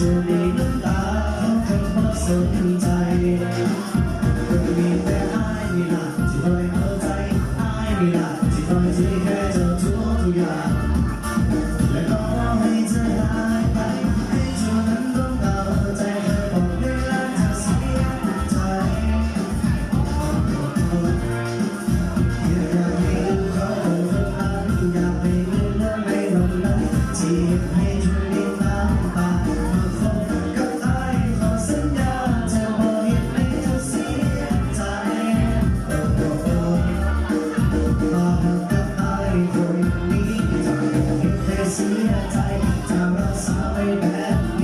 จะมีน้ำตาเขาแค่พอสนใจก็มีแต่อ้ายนี่ล่ะที่คอยเข้าใจอ้ายนี่ล่ะที่คอยที่แค่เจ้าทุกอย่างและก็ให้เธอหายไปให้เธอนั้นต้องเข้าใจบอกเวลาเธอเสียใจอยากให้ดูเขาคนนั้นอยากให้ลืมเรื่องในวันนั้นที่ให้เธอได้น้ำตาเสียใจถ้ารักษาไม่แบบ